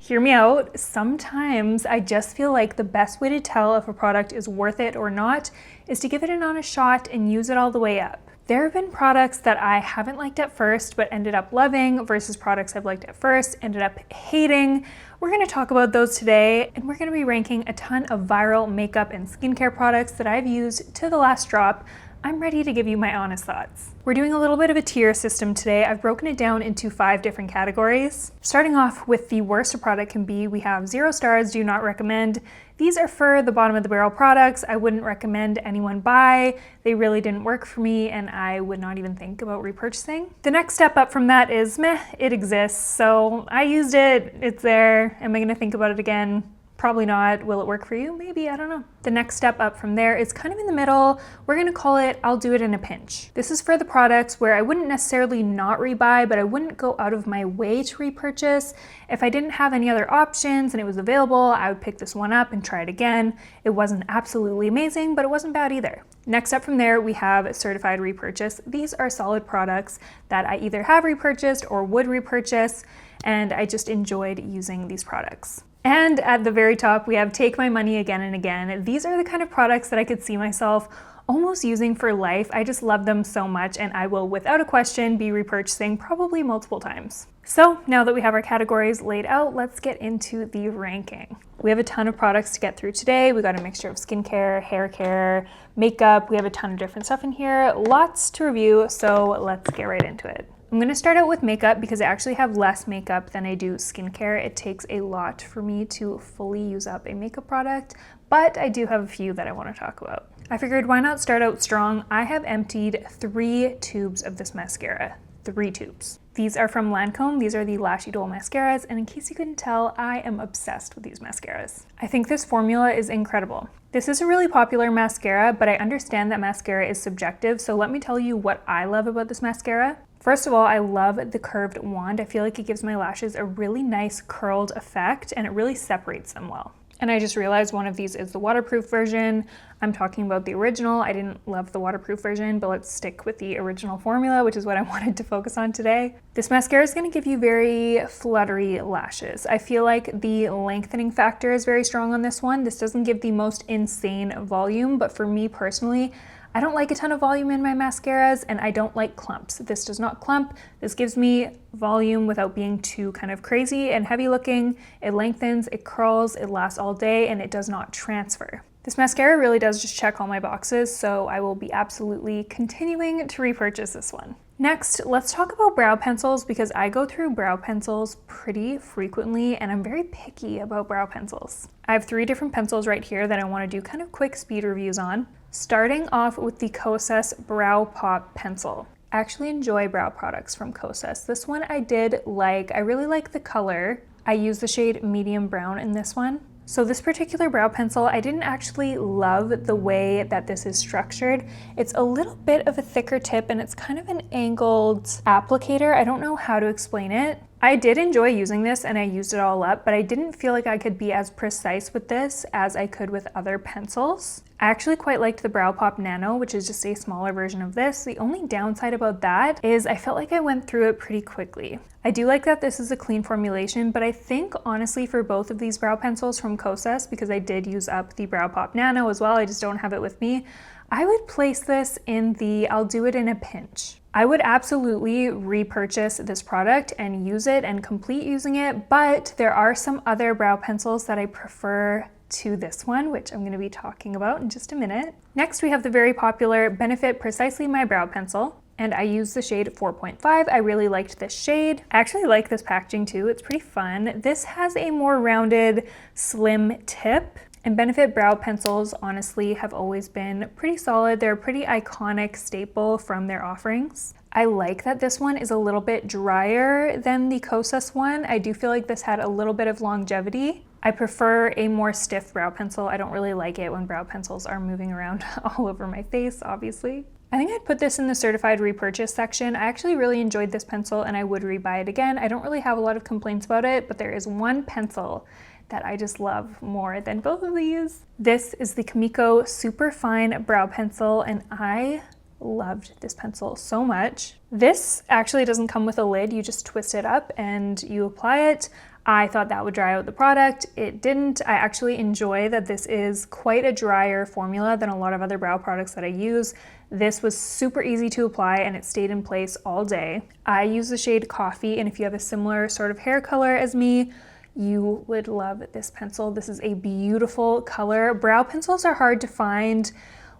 hear me out. Sometimes I just feel like the best way to tell if a product is worth it or not is to give it an honest shot and use it all the way up. There have been products that I haven't liked at first but ended up loving versus products I've liked at first, ended up hating. We're going to talk about those today, and we're going to be ranking a ton of viral makeup and skincare products that I've used to the last drop. I'm ready to give you my honest thoughts. We're doing a little bit of a tier system today. I've broken it down into 5 different categories. Starting off with the worst a product can be, we have 0 stars, do not recommend. These are for the bottom of the barrel products. I wouldn't recommend anyone buy. They really didn't work for me and I would not even think about repurchasing. The next step up from that is meh, it exists. So I used it, it's there. Am I gonna think about it again? Probably not. Will it work for you? Maybe, I don't know. The next step up from there is kind of in the middle. We're gonna call it, I'll do it in a pinch. This is for the products where I wouldn't necessarily not rebuy, but I wouldn't go out of my way to repurchase. If I didn't have any other options and it was available, I would pick this one up and try it again. It wasn't absolutely amazing, but it wasn't bad either. Next up from there, we have certified repurchase. These are solid products that I either have repurchased or would repurchase, and I just enjoyed using these products. And at the very top, we have take my money again and again. These are the kind of products that I could see myself almost using for life. I just love them so much and I will without a question be repurchasing probably multiple times. So now that we have our categories laid out, let's get into the ranking. We have a ton of products to get through today. We got a mixture of skincare, hair care, makeup. We have a ton of different stuff in here, lots to review, so let's get right into it. I'm gonna start out with makeup because I actually have less makeup than I do skincare. It takes a lot for me to fully use up a makeup product, but I do have a few that I wanna talk about. I figured why not start out strong? I have emptied 3 tubes of this mascara, 3 tubes. These are from Lancome. These are the Lash Idol mascaras, and in case you couldn't tell, I am obsessed with these mascaras. I think this formula is incredible. This is a really popular mascara, but I understand that mascara is subjective, so let me tell you what I love about this mascara. First of all, I love the curved wand. I feel like it gives my lashes a really nice curled effect and it really separates them well. And I just realized one of these is the waterproof version. I'm talking about the original. I didn't love the waterproof version, but let's stick with the original formula, which is what I wanted to focus on today. This mascara is going to give you very fluttery lashes. I feel like the lengthening factor is very strong on this one. This doesn't give the most insane volume, but for me personally, I don't like a ton of volume in my mascaras and I don't like clumps. This does not clump. This gives me volume without being too kind of crazy and heavy looking. It lengthens, it curls, it lasts all day, and it does not transfer. This mascara really does just check all my boxes, so I will be absolutely continuing to repurchase this one. Next, let's talk about brow pencils because I go through brow pencils pretty frequently and I'm very picky about brow pencils. I have 3 different pencils right here that I want to do kind of quick speed reviews on. Starting off with the Kosas Brow Pop Pencil. I actually enjoy brow products from Kosas. This one I did like. I really like the color. I use the shade medium brown in this one. So this particular brow pencil, I didn't actually love the way that this is structured. It's a little bit of a thicker tip and it's kind of an angled applicator. I don't know how to explain it. I did enjoy using this and I used it all up, but I didn't feel like I could be as precise with this as I could with other pencils. I actually quite liked the Brow Pop Nano, which is just a smaller version of this. The only downside about that is I felt like I went through it pretty quickly. I do like that this is a clean formulation, but I think honestly for both of these brow pencils from Kosas, because I did use up the Brow Pop Nano as well, I just don't have it with me, I would place this in the I'll do it in a pinch. I would absolutely repurchase this product and use it and complete using it, but there are some other brow pencils that I prefer to this one, which I'm going to be talking about in just a minute. Next, we have the very popular Benefit Precisely My Brow Pencil, and I use the shade 4.5. I really liked this shade. I actually like this packaging too. It's pretty fun. This has a more rounded, slim tip. And Benefit brow pencils honestly have always been pretty solid. They're a pretty iconic staple from their offerings. I like that this one is a little bit drier than the Kosas one. I do feel like this had a little bit of longevity. I prefer a more stiff brow pencil. I don't really like it when brow pencils are moving around all over my face, obviously. I think I'd put this in the certified repurchase section. I actually really enjoyed this pencil and I would rebuy it again. I don't really have a lot of complaints about it, but there is one pencil that I just love more than both of these. This is the Kimiko Super Fine Brow Pencil, and I loved this pencil so much. This actually doesn't come with a lid. You just twist it up and you apply it. I thought that would dry out the product. It didn't. I actually enjoy that this is quite a drier formula than a lot of other brow products that I use. This was super easy to apply and it stayed in place all day. I use the shade Coffee, and if you have a similar sort of hair color as me, you would love this pencil. This is a beautiful color. Brow pencils are hard to find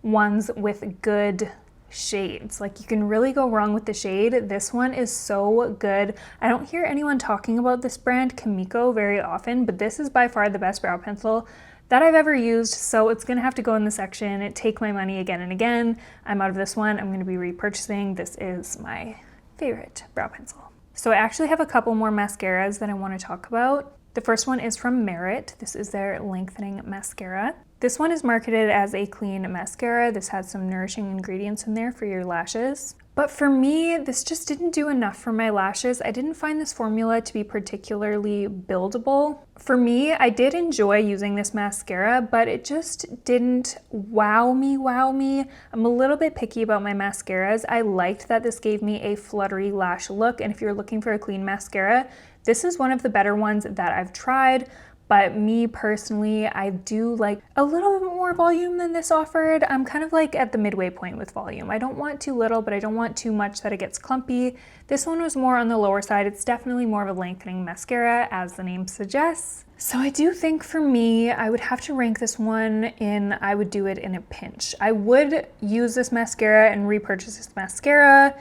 ones with good shades. Like, you can really go wrong with the shade. This one is so good. I don't hear anyone talking about this brand, Kimiko, very often, but this is by far the best brow pencil that I've ever used, so it's gonna have to go in the section. Take my money again and again. I'm out of this one. I'm gonna be repurchasing. This is my favorite brow pencil. So I actually have a couple more mascaras that I want to talk about. The first one is from Merit. This is their lengthening mascara. This one is marketed as a clean mascara. This has some nourishing ingredients in there for your lashes. But for me, this just didn't do enough for my lashes. I didn't find this formula to be particularly buildable. For me, I did enjoy using this mascara, but it just didn't wow me. I'm a little bit picky about my mascaras. I liked that this gave me a fluttery lash look, and if you're looking for a clean mascara, this is one of the better ones that I've tried. But me personally, I do like a little bit more volume than this offered. I'm kind of like at the midway point with volume. I don't want too little, but I don't want too much that it gets clumpy. This one was more on the lower side. It's definitely more of a lengthening mascara, as the name suggests. So I do think for me, I would have to rank this one in, I would do it in a pinch. I would use this mascara and repurchase this mascara,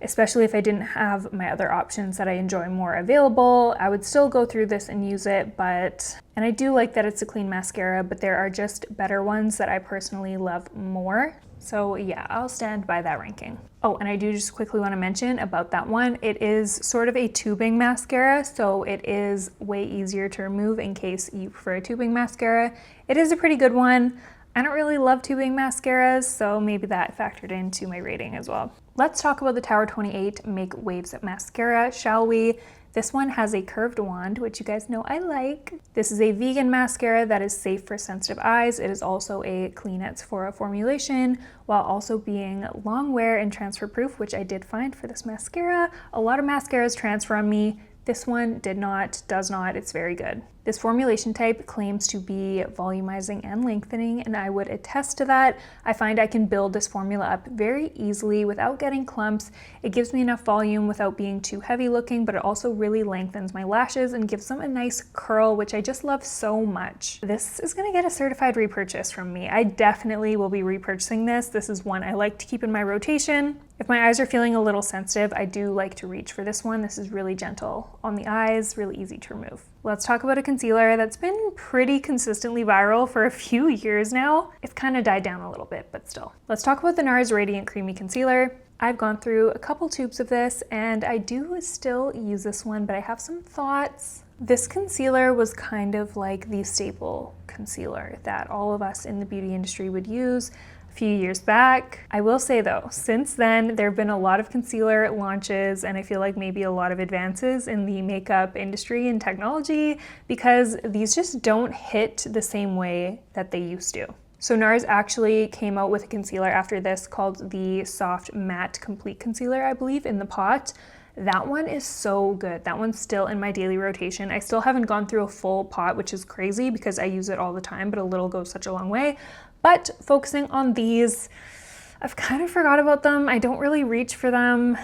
especially if I didn't have my other options that I enjoy more available. I would still go through this and use it, and I do like that it's a clean mascara, but there are just better ones that I personally love more. So yeah, I'll stand by that ranking. Oh, and I do just quickly want to mention about that one, it is sort of a tubing mascara, so it is way easier to remove in case you prefer a tubing mascara. It is a pretty good one. I don't really love tubing mascaras, so maybe that factored into my rating as well. Let's talk about the Tower 28 Make Waves Mascara, shall we? This one has a curved wand, which you guys know I like. This is a vegan mascara that is safe for sensitive eyes. It is also a clean at Sephora formulation, while also being long wear and transfer proof, which I did find for this mascara. A lot of mascaras transfer on me. This one did not, does not, it's very good. This formulation type claims to be volumizing and lengthening, and I would attest to that. I find I can build this formula up very easily without getting clumps. It gives me enough volume without being too heavy looking, but it also really lengthens my lashes and gives them a nice curl, which I just love so much. This is gonna get a certified repurchase from me. I definitely will be repurchasing this. This is one I like to keep in my rotation. If my eyes are feeling a little sensitive, I do like to reach for this one. This is really gentle on the eyes, really easy to remove. Let's talk about a concealer that's been pretty consistently viral for a few years now. It's kind of died down a little bit, but still. Let's talk about the NARS Radiant Creamy Concealer. I've gone through a couple tubes of this and I do still use this one, but I have some thoughts. This concealer was kind of like the staple concealer that all of us in the beauty industry would use few years back. I will say though, since then there have been a lot of concealer launches and I feel like maybe a lot of advances in the makeup industry and technology, because these just don't hit the same way that they used to. So NARS actually came out with a concealer after this called the Soft Matte Complete Concealer, I believe, in the pot. That one is so good. That one's still in my daily rotation. I still haven't gone through a full pot, which is crazy because I use it all the time, but a little goes such a long way. But focusing on these, I've kind of forgot about them. I don't really reach for them.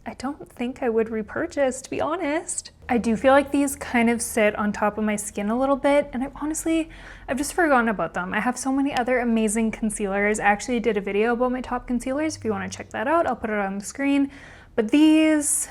I don't think I would repurchase, to be honest. I do feel like these kind of sit on top of my skin a little bit, and I've just forgotten about them. I have so many other amazing concealers. I actually did a video about my top concealers. If you want to check that out, I'll put it on the screen. But these,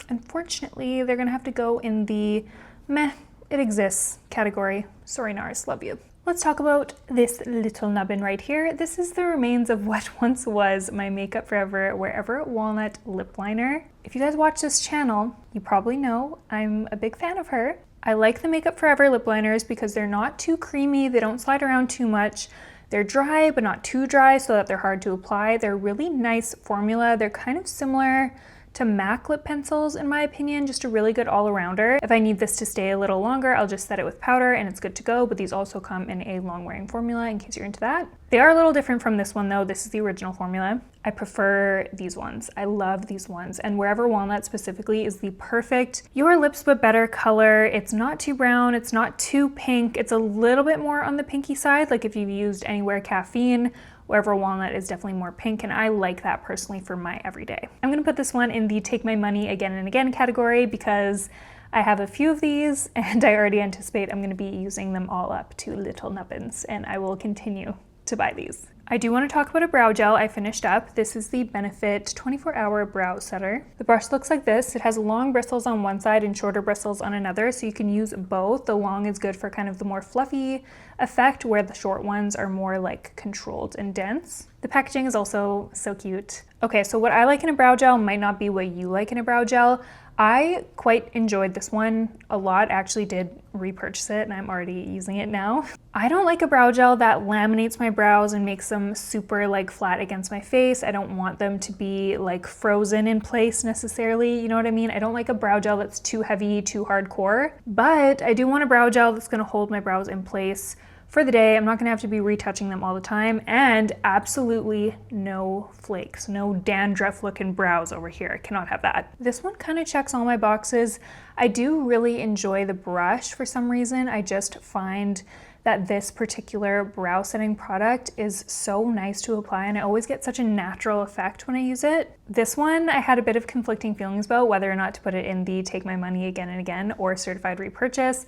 unfortunately, they're gonna have to go in the meh, it exists category. Sorry NARS, love you. Let's talk about this little nubbin right here. This is the remains of what once was my Makeup Forever Wherever Walnut lip liner. If you guys watch this channel, you probably know I'm a big fan of her. I like the Makeup Forever lip liners because they're not too creamy, they don't slide around too much. They're dry, but not too dry so that they're hard to apply. They're a really nice formula. They're kind of similar to MAC lip pencils in my opinion, just a really good all-arounder. If I need this to stay a little longer, I'll just set it with powder and it's good to go, but these also come in a long-wearing formula in case you're into that. They are a little different from this one though. This is the original formula. I prefer these ones. I love these ones, and Wherever Walnut specifically is the perfect your lips but better color. It's not too brown, it's not too pink, it's a little bit more on the pinky side. Like if you've used Anywhere Caffeine, Wherever Walnut is definitely more pink, and I like that personally for my everyday. I'm gonna put this one in the Take My Money Again and Again category because I have a few of these and I already anticipate I'm gonna be using them all up to little nubbins, and I will continue to buy these. I do want to talk about a brow gel I finished up. This is the Benefit 24-Hour Brow Setter. The brush looks like this. It has long bristles on one side and shorter bristles on another, so you can use both. The long is good for kind of the more fluffy effect, where the short ones are more like controlled and dense. The packaging is also so cute. Okay, so what I like in a brow gel might not be what you like in a brow gel. I quite enjoyed this one a lot. I actually did repurchase it and I'm already using it now. I don't like a brow gel that laminates my brows and makes them super like flat against my face. I don't want them to be like frozen in place necessarily, you know what I mean? I don't like a brow gel that's too heavy, too hardcore, but I do want a brow gel that's gonna hold my brows in place for the day. I'm not gonna have to be retouching them all the time, and absolutely no flakes, no dandruff looking brows over here. I cannot have that. This one kind of checks all my boxes. I do really enjoy the brush for some reason. I just find that this particular brow setting product is so nice to apply, and I always get such a natural effect when I use it. This one I had a bit of conflicting feelings about whether or not to put it in the Take My Money Again and Again or certified repurchase.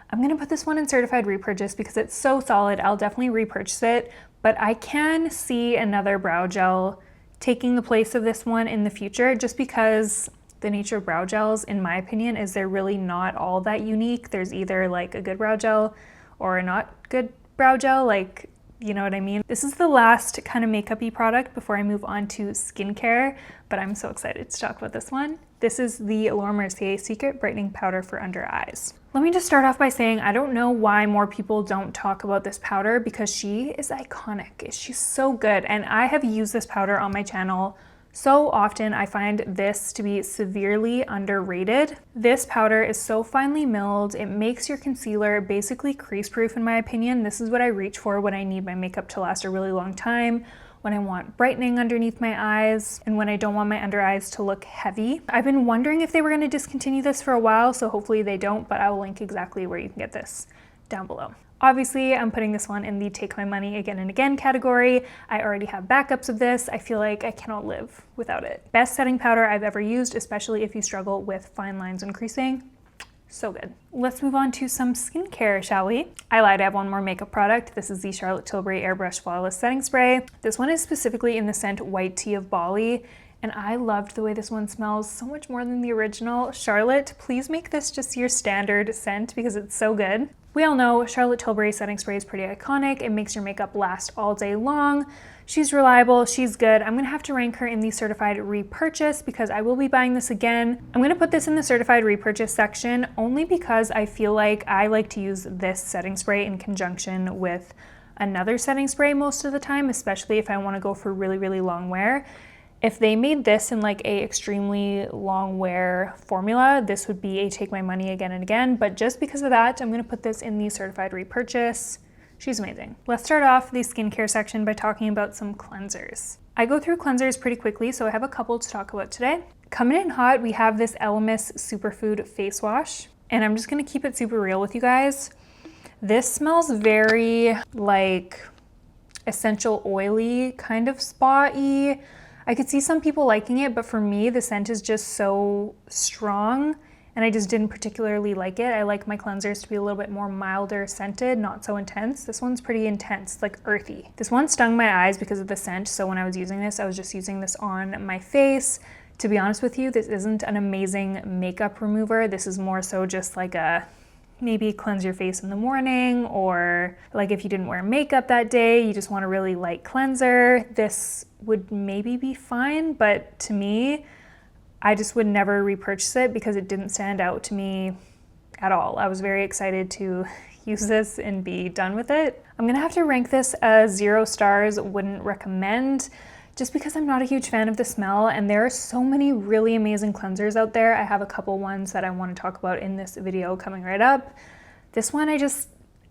I'm gonna put this one in certified repurchase because it's so solid. I'll definitely repurchase it, but I can see another brow gel taking the place of this one in the future, just because the nature of brow gels, in my opinion, is they're really not all that unique. There's either like a good brow gel or a not good brow gel, like, you know what I mean? This is the last kind of makeup-y product before I move on to skincare, but I'm so excited to talk about this one. This is the Laura Mercier Secret Brightening Powder for Under Eyes. Let me just start off by saying I don't know why more people don't talk about this powder, because she is iconic. She's so good, and I have used this powder on my channel so often. I find this to be severely underrated. This powder is so finely milled. It makes your concealer basically crease-proof in my opinion. This is what I reach for when I need my makeup to last a really long time, when I want brightening underneath my eyes, and when I don't want my under eyes to look heavy. I've been wondering if they were gonna discontinue this for a while, so hopefully they don't, but I will link exactly where you can get this down below. Obviously, I'm putting this one in the Take My Money Again and Again category. I already have backups of this. I feel like I cannot live without it. Best setting powder I've ever used, especially if you struggle with fine lines and creasing. So good. Let's move on to some skincare, shall we? I lied, I have one more makeup product. This is the Charlotte Tilbury Airbrush Flawless Setting Spray. This one is specifically in the scent White Tea of Bali, and I loved the way this one smells so much more than the original. Charlotte, please make this just your standard scent because it's so good. We all know Charlotte Tilbury setting spray is pretty iconic. It makes your makeup last all day long. She's reliable, she's good. I'm gonna have to rank her in the certified repurchase because I will be buying this again. I'm gonna put this in the certified repurchase section only because I feel like I like to use this setting spray in conjunction with another setting spray most of the time, especially if I wanna go for really, really long wear. If they made this in like a extremely long wear formula, this would be a Take My Money Again and Again, but just because of that, I'm gonna put this in the certified repurchase. She's amazing. Let's start off the skincare section by talking about some cleansers. I go through cleansers pretty quickly, so I have a couple to talk about today. Coming in hot, we have this Elemis Superfood Face Wash, and I'm just gonna keep it super real with you guys. This smells very like essential oily, kind of spa-y. I could see some people liking it, but for me, the scent is just so strong and I just didn't particularly like it. I like my cleansers to be a little bit more milder scented, not so intense. This one's pretty intense, like earthy. This one stung my eyes because of the scent, so when I was using this, I was just using this on my face. To be honest with you, this isn't an amazing makeup remover. This is more so just like a maybe cleanse your face in the morning, or like if you didn't wear makeup that day, you just want a really light cleanser. This would maybe be fine, but to me, I just would never repurchase it because it didn't stand out to me at all. I was very excited to use this and be done with it. I'm gonna have to rank this as 0 stars, wouldn't recommend. just because I'm not a huge fan of the smell, and there are so many really amazing cleansers out there. I have a couple ones that I want to talk about in this video coming right up. This one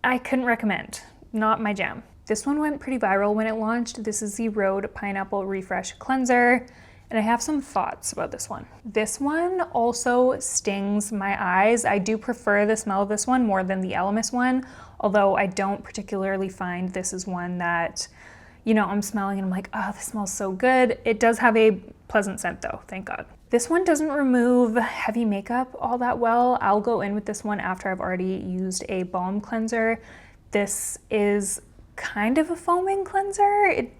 I couldn't recommend, not my jam. This one went pretty viral when it launched. This is the Rhode Pineapple Refresh Cleanser, and I have some thoughts about this one. This one also stings my eyes. I do prefer the smell of this one more than the Elemis one, although I don't particularly find this is one that, you know, I'm smelling and I'm like, oh, this smells so good. It does have a pleasant scent though, thank God. This one doesn't remove heavy makeup all that well. I'll go in with this one after I've already used a balm cleanser. This is kind of a foaming cleanser. It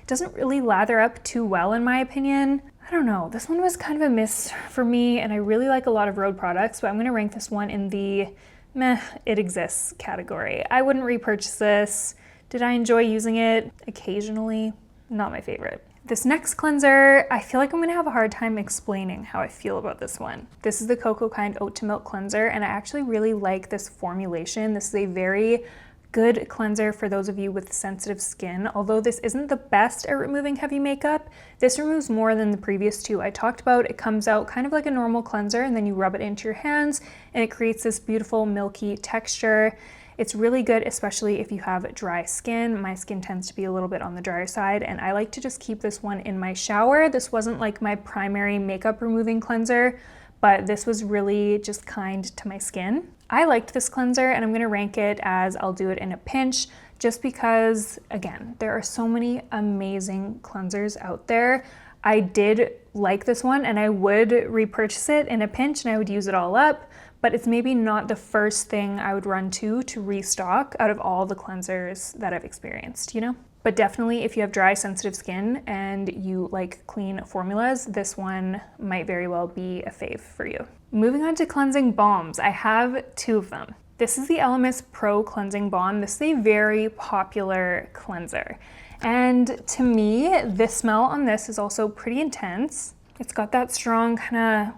doesn't really lather up too well in my opinion. I don't know, this one was kind of a miss for me, and I really like a lot of Rhode products, but I'm gonna rank this one in the meh, it exists category. I wouldn't repurchase this. Did I enjoy using it? Occasionally, not my favorite. This next cleanser, I feel like I'm gonna have a hard time explaining how I feel about this one. This is the Cocoa Kind Oat to Milk Cleanser, and I actually really like this formulation. This is a very good cleanser for those of you with sensitive skin. Although this isn't the best at removing heavy makeup, this removes more than the previous two I talked about. It comes out kind of like a normal cleanser, and then you rub it into your hands and it creates this beautiful milky texture. It's really good, especially if you have dry skin. My skin tends to be a little bit on the drier side, and I like to just keep this one in my shower. This wasn't like my primary makeup removing cleanser, but this was really just kind to my skin. I liked this cleanser, and I'm gonna rank it as I'll do it in a pinch, just because, again, there are so many amazing cleansers out there. I did like this one, and I would repurchase it in a pinch, and I would use it all up, but it's maybe not the first thing I would run to restock out of all the cleansers that I've experienced, you know? But definitely if you have dry, sensitive skin and you like clean formulas, this one might very well be a fave for you. Moving on to cleansing balms, I have two of them. This is the Elemis Pro Cleansing Balm. This is a very popular cleanser. And to me, the smell on this is also pretty intense. It's got that strong kind of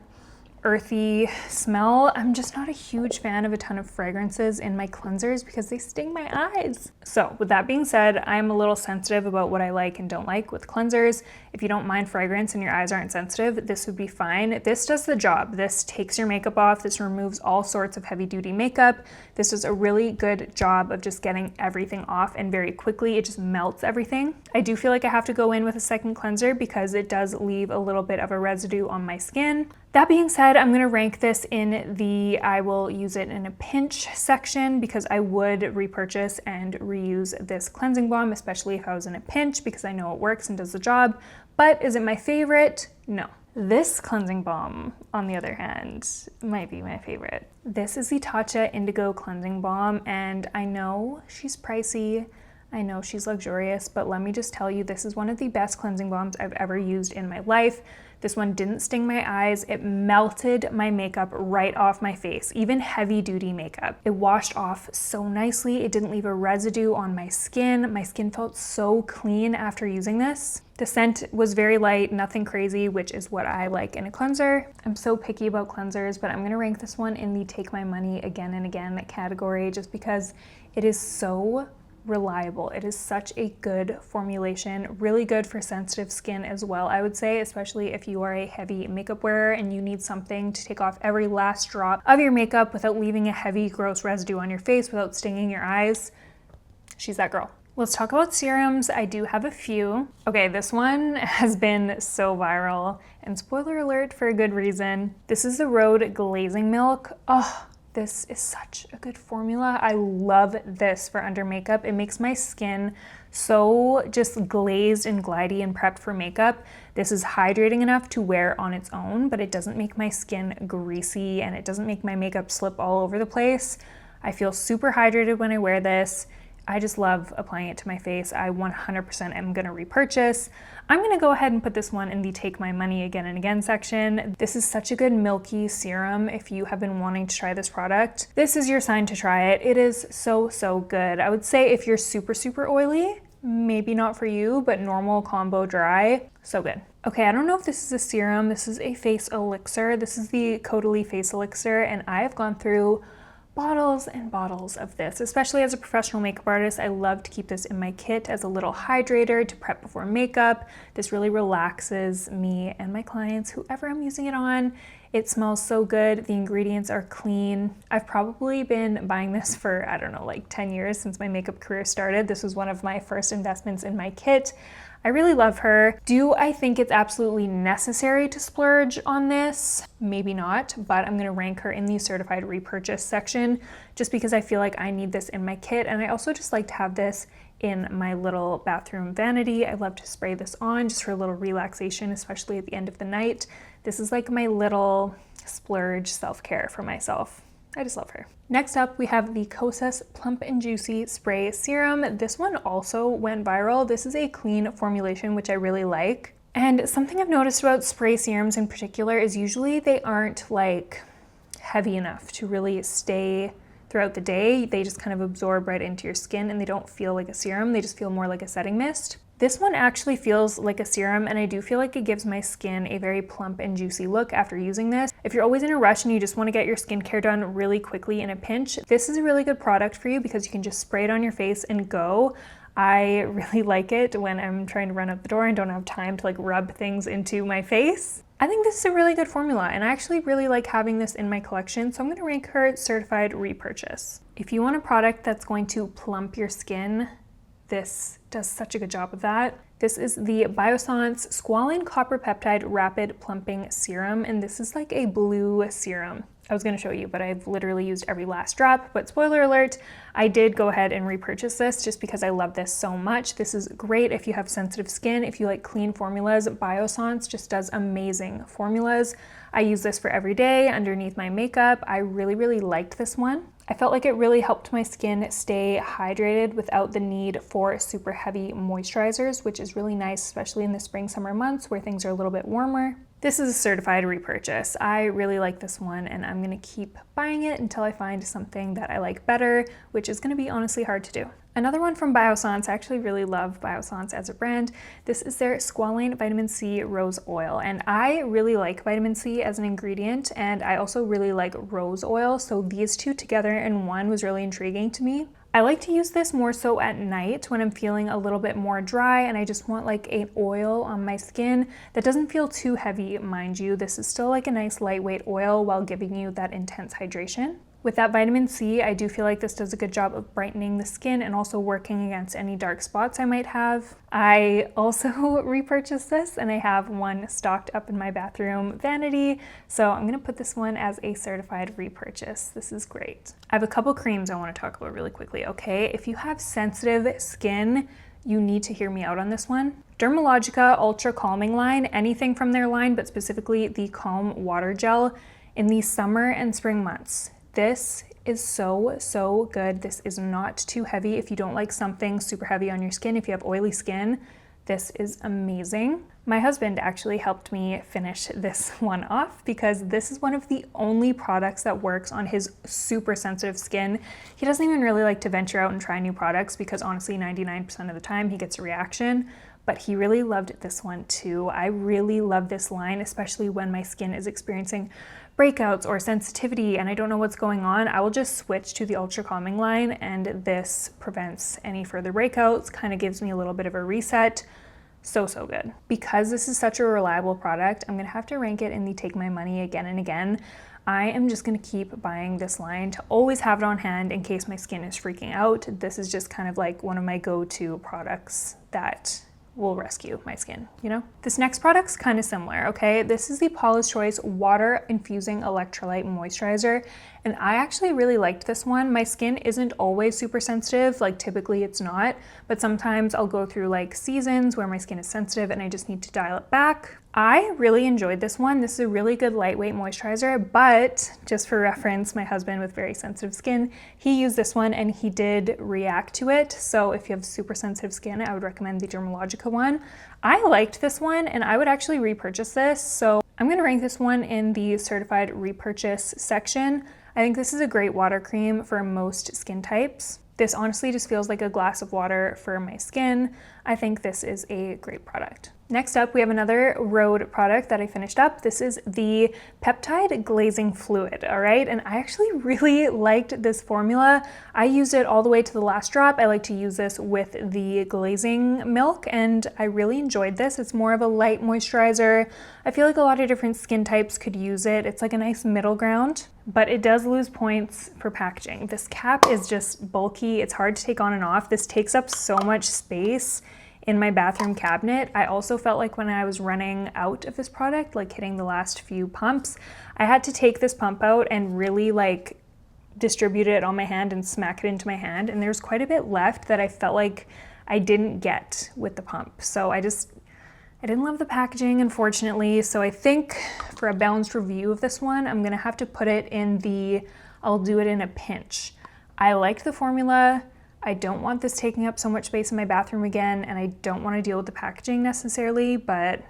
earthy smell. I'm just not a huge fan of a ton of fragrances in my cleansers because they sting my eyes. So with that being said, I'm a little sensitive about what I like and don't like with cleansers. If you don't mind fragrance and your eyes aren't sensitive, this would be fine. This does the job. This takes your makeup off. This removes all sorts of heavy duty makeup. This does a really good job of just getting everything off, and very quickly. It just melts everything. I do feel like I have to go in with a second cleanser because it does leave a little bit of a residue on my skin. That being said, I'm gonna rank this in the I will use it in a pinch section, because I would repurchase and reuse this cleansing balm, especially if I was in a pinch, because I know it works and does the job. But is it my favorite? No. This cleansing balm, on the other hand, might be my favorite. This is the Tatcha Indigo Cleansing Balm, and I know she's pricey, I know she's luxurious, but let me just tell you, this is one of the best cleansing balms I've ever used in my life. This one didn't sting my eyes. It melted my makeup right off my face, even heavy duty makeup. It washed off so nicely. It didn't leave a residue on my skin. My skin felt so clean after using this. The scent was very light, nothing crazy, which is what I like in a cleanser. I'm so picky about cleansers, but I'm gonna rank this one in the take my money again and again category, just because it is so reliable. It is such a good formulation, really good for sensitive skin as well, I would say, especially if you are a heavy makeup wearer and you need something to take off every last drop of your makeup without leaving a heavy, gross residue on your face, without stinging your eyes. She's that girl. Let's talk about serums. I do have a few. Okay, this one has been so viral, and spoiler alert, for a good reason. This is the Rhode Glazing Milk. Oh, this is such a good formula. I love this for under makeup. It makes my skin so just glazed and glidey and prepped for makeup. This is hydrating enough to wear on its own, but it doesn't make my skin greasy, and it doesn't make my makeup slip all over the place. I feel super hydrated when I wear this. I just love applying it to my face. I 100% am gonna repurchase. I'm gonna go ahead and put this one in the take my money again and again section. This is such a good milky serum. If you have been wanting to try this product, this is your sign to try it. It is so, so good. I would say if you're super, super oily, maybe not for you, but normal combo dry, so good. Okay, I don't know if this is a serum. This is a face elixir. This is the Caudalie face elixir, and I have gone through bottles and bottles of this. Especially as a professional makeup artist, I love to keep this in my kit as a little hydrator to prep before makeup. This really relaxes me and my clients, whoever I'm using it on. It smells so good. The ingredients are clean. I've probably been buying this for, I don't know, like 10 years since my makeup career started. This was one of my first investments in my kit. I really love her. Do I think it's absolutely necessary to splurge on this? Maybe not, but I'm gonna rank her in the certified repurchase section just because I feel like I need this in my kit, and I also just like to have this in my little bathroom vanity. I love to spray this on just for a little relaxation, especially at the end of the night. This is like my little splurge self-care for myself. I just love her. Next up, we have the Kosas Plump and Juicy Spray Serum. This one also went viral. This is a clean formulation, which I really like. And something I've noticed about spray serums in particular is usually they aren't like heavy enough to really stay throughout the day. They just kind of absorb right into your skin and they don't feel like a serum. They just feel more like a setting mist. This one actually feels like a serum, and I do feel like it gives my skin a very plump and juicy look after using this. If you're always in a rush and you just want to get your skincare done really quickly in a pinch, this is a really good product for you because you can just spray it on your face and go. I really like it when I'm trying to run out the door and don't have time to like rub things into my face. I think this is a really good formula, and I actually really like having this in my collection, so I'm going to rank her certified repurchase. If you want a product that's going to plump your skin, this does such a good job of that. This is the Biossance Squalane Copper Peptide Rapid Plumping Serum, and this is like a blue serum. I was going to show you, but I've literally used every last drop, but spoiler alert, I did go ahead and repurchase this just because I love this so much. This is great if you have sensitive skin, if you like clean formulas. Biossance just does amazing formulas. I use this for every day underneath my makeup. I really liked this one. I felt like it really helped my skin stay hydrated without the need for super heavy moisturizers, which is really nice, especially in the spring, summer months where things are a little bit warmer. This is a certified repurchase. I really like this one, and I'm gonna keep buying it until I find something that I like better, which is gonna be honestly hard to do. Another one from Biossance, I actually really love Biossance as a brand. This is their Squalane Vitamin C Rose Oil, and I really like vitamin C as an ingredient, and I also really like rose oil, so these two together in one was really intriguing to me. I like to use this more so at night when I'm feeling a little bit more dry and I just want like an oil on my skin that doesn't feel too heavy, mind you. This is still like a nice lightweight oil while giving you that intense hydration. With that vitamin C, I do feel like this does a good job of brightening the skin and also working against any dark spots I might have. I also repurchased this, and I have one stocked up in my bathroom vanity, so I'm gonna put this one as a certified repurchase. This is great. I have a couple creams I want to talk about really quickly, okay? If you have sensitive skin, you need to hear me out on this one. Dermalogica Ultra Calming line, anything from their line, but specifically the Calm Water Gel in the summer and spring months. This is so good. This is not too heavy. If you don't like something super heavy on your skin, if you have oily skin, this is amazing. My husband actually helped me finish this one off because this is one of the only products that works on his super sensitive skin. He doesn't even really like to venture out and try new products because honestly 99% of the time he gets a reaction, but he really loved this one too. I really love this line, especially when my skin is experiencing breakouts or sensitivity and I don't know what's going on. I will just switch to the Ultra Calming line, and this prevents any further breakouts, kind of gives me a little bit of a reset. So good. Because this is such a reliable product, I'm gonna have to rank it in the take my money again and again. I am just gonna keep buying this line to always have it on hand in case my skin is freaking out. This is just kind of like one of my go-to products that will rescue my skin, you know? This next product's kind of similar, okay? This is the Paula's Choice Water Infusing Electrolyte Moisturizer, and I actually really liked this one. My skin isn't always super sensitive, like typically it's not, but sometimes I'll go through like seasons where my skin is sensitive and I just need to dial it back. I really enjoyed this one. This is a really good lightweight moisturizer, but just for reference, my husband with very sensitive skin, he used this one and he did react to it. So if you have super sensitive skin, I would recommend the Dermalogica one. I liked this one and I would actually repurchase this. So I'm gonna rank this one in the certified repurchase section. I think this is a great water cream for most skin types. This honestly just feels like a glass of water for my skin. I think this is a great product. Next up, we have another Rhode product that I finished up. This is the Peptide Glazing Fluid, all right? And I actually really liked this formula. I used it all the way to the last drop. I like to use this with the glazing milk, and I really enjoyed this. It's more of a light moisturizer. I feel like a lot of different skin types could use it. It's like a nice middle ground, but it does lose points for packaging. This cap is just bulky. It's hard to take on and off. This takes up so much space in my bathroom cabinet. I also felt like when I was running out of this product, like hitting the last few pumps, I had to take this pump out and really like distribute it on my hand and smack it into my hand. And there's quite a bit left that I felt like I didn't get with the pump. So I didn't love the packaging, unfortunately. So I think for a balanced review of this one, I'm gonna have to put it in the, I'll do it in a pinch. I liked the formula. I don't want this taking up so much space in my bathroom again, and I don't want to deal with the packaging necessarily, but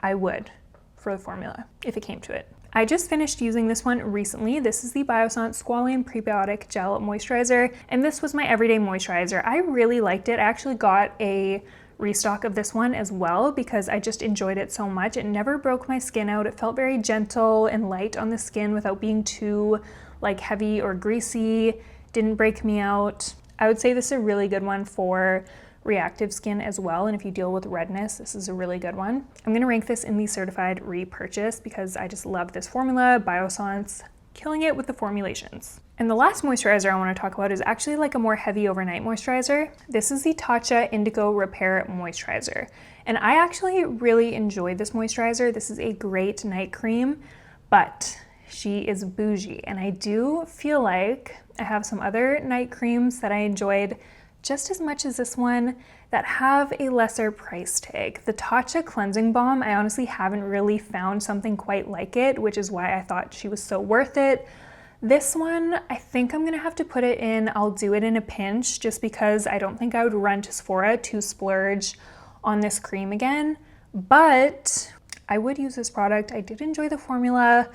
I would for the formula if it came to it. I just finished using this one recently. This is the Biossance Squalane Prebiotic Gel Moisturizer, and this was my everyday moisturizer. I really liked it. I actually got a restock of this one as well because I just enjoyed it so much. It never broke my skin out. It felt very gentle and light on the skin without being too like heavy or greasy. Didn't break me out. I would say this is a really good one for reactive skin as well, and if you deal with redness, this is a really good one. I'm gonna rank this in the certified repurchase because I just love this formula. Biossance, killing it with the formulations. And the last moisturizer I wanna talk about is actually like a more heavy overnight moisturizer. This is the Tatcha Indigo Repair Moisturizer. And I actually really enjoyed this moisturizer. This is a great night cream, but she is bougie, and I do feel like I have some other night creams that I enjoyed just as much as this one that have a lesser price tag. The Tatcha Cleansing Balm, I honestly haven't really found something quite like it, which is why I thought she was so worth it. This one, I think I'm gonna have to put it in, I'll do it in a pinch, just because I don't think I would run to Sephora to splurge on this cream again, but I would use this product. I did enjoy the formula.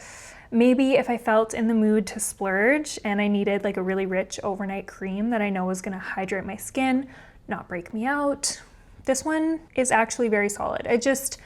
Maybe if I felt in the mood to splurge and I needed like a really rich overnight cream that I know is gonna hydrate my skin, not break me out, this one is actually very solid. It just,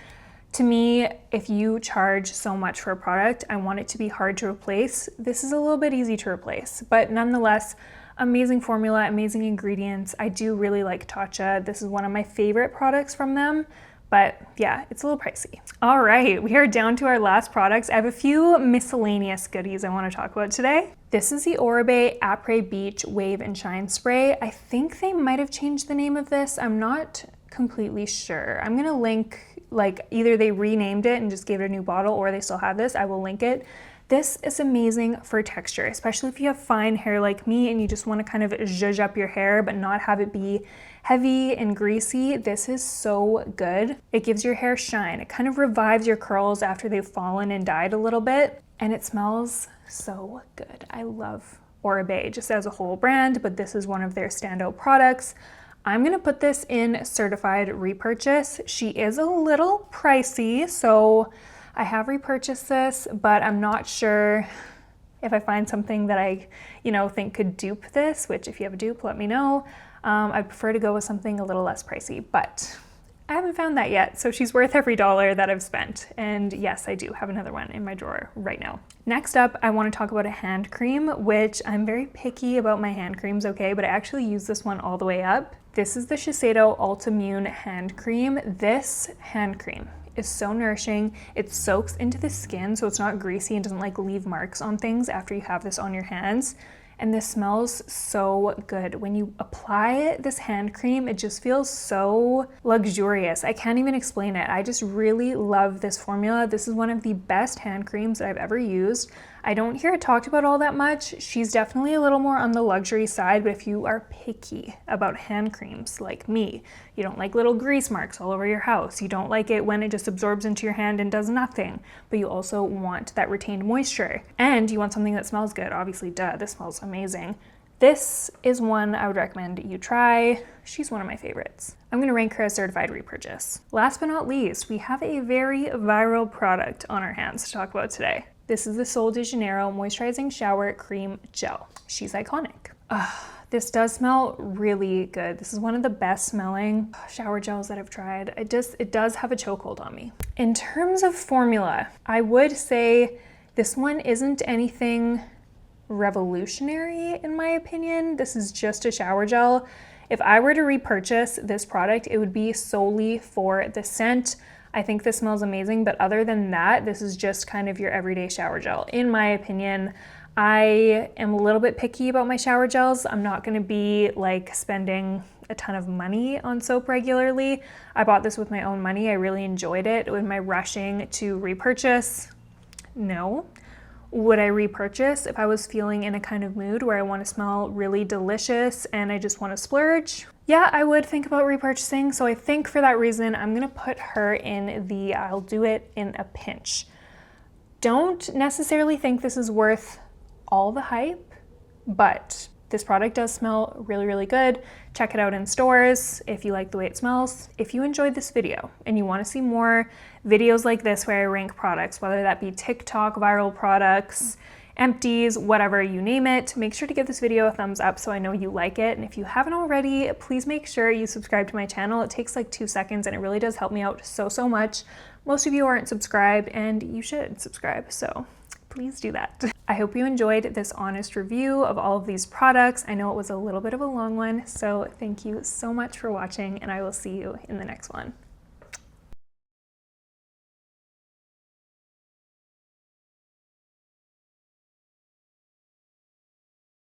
to me, if you charge so much for a product, I want it to be hard to replace. This is a little bit easy to replace, but nonetheless, amazing formula, amazing ingredients. I do really like Tatcha. This is one of my favorite products from them. But yeah, it's a little pricey. All right, we are down to our last products. I have a few miscellaneous goodies I want to talk about today. This is the Oribe Après Beach Wave and Shine Spray. I think they might have changed the name of this. I'm not completely sure. I'm gonna link, like either they renamed it and just gave it a new bottle or they still have this. I will link it. This is amazing for texture, especially if you have fine hair like me and you just want to kind of zhuzh up your hair but not have it be heavy and greasy. This is so good. It gives your hair shine. It kind of revives your curls after they've fallen and died a little bit, and it smells so good. I love Oribe just as a whole brand, but this is one of their standout products. I'm gonna put this in certified repurchase. She is a little pricey, so I have repurchased this, but I'm not sure if I find something that I, think could dupe this, which if you have a dupe, let me know. I'd prefer to go with something a little less pricey, but I haven't found that yet. So she's worth every dollar that I've spent. And yes, I do have another one in my drawer right now. Next up, I want to talk about a hand cream, which I'm very picky about my hand creams, okay, but I actually use this one all the way up. This is the Shiseido Ultimune hand cream. This hand cream is so nourishing. It soaks into the skin, so it's not greasy and doesn't like leave marks on things after you have this on your hands. And this smells so good. When you apply this hand cream, it just feels so luxurious. I can't even explain it. I just really love this formula. This is one of the best hand creams that I've ever used. I don't hear it talked about all that much. She's definitely a little more on the luxury side, but if you are picky about hand creams like me, you don't like little grease marks all over your house, you don't like it when it just absorbs into your hand and does nothing, but you also want that retained moisture, and you want something that smells good, obviously, duh, this smells amazing. This is one I would recommend you try. She's one of my favorites. I'm gonna rank her as certified repurchase. Last but not least, we have a very viral product on our hands to talk about today. This is the Sol de Janeiro Moisturizing Shower Cream Gel. She's iconic. This does smell really good. This is one of the best smelling shower gels that I've tried. It does have a chokehold on me. In terms of formula, I would say this one isn't anything revolutionary in my opinion. This is just a shower gel. If I were to repurchase this product, it would be solely for the scent. I think this smells amazing, but other than that, this is just kind of your everyday shower gel. In my opinion, I am a little bit picky about my shower gels. I'm not gonna be like spending a ton of money on soap regularly. I bought this with my own money. I really enjoyed it. Am I rushing to repurchase? No. Would I repurchase if I was feeling in a kind of mood where I want to smell really delicious and I just want to splurge? Yeah, I would think about repurchasing. So I think for that reason, I'm going to put her in the I'll do it in a pinch. Don't necessarily think this is worth all the hype, but this product does smell really, really good. Check it out in stores if you like the way it smells. If you enjoyed this video and you want to see more videos like this where I rank products, whether that be TikTok viral products, Empties, whatever, you name it, make sure to give this video a thumbs up so I know you like it. And if you haven't already, please make sure you subscribe to my channel. It takes like 2 seconds and it really does help me out so much. Most of you aren't subscribed and you should subscribe, so please do that. I hope you enjoyed this honest review of all of these products. I know it was a little bit of a long one, so thank you so much for watching and I will see you in the next one.